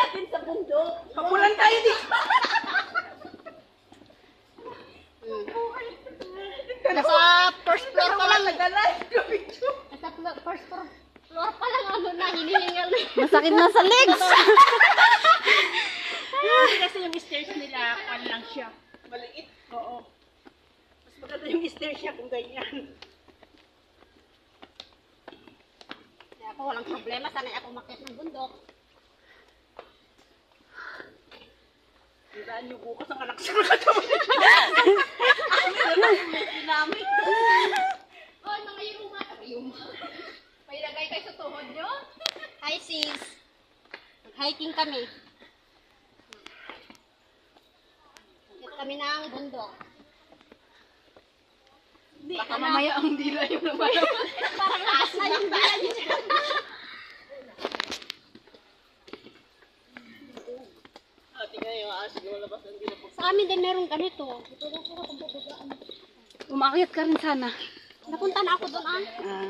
natin sa bundok. Papulan tayo dito. Nasa first floor pa lang. Nag-live ka picture. Nasa first floor pa lang ano na, hinihingal na. Masakit na sa legs. Kasi yung stairs nila, ano lang siya. Maliit. Oo. Mas maganda yung stairs niya kung ganyan. Kaya ako walang problema, sanay ako umakyat ng bundok. Tandaan niyo bukas ang anak sa mga tao. Dinamit. Oh, mga yuma. May lagay kayo sa tuhod nyo? Hi sis. Mag-hiking kami. Umakyat kami ng bundok. Baka mamaya ang dila yung naman. Parang lakas na yung dila niyo. Tingnan yung aas, lumalabas ang dila. Sa amin din meron ganito. Ito lang puro kung bababaan. Umakyat ka rin sana. Napunta na ako doon ah. Ah.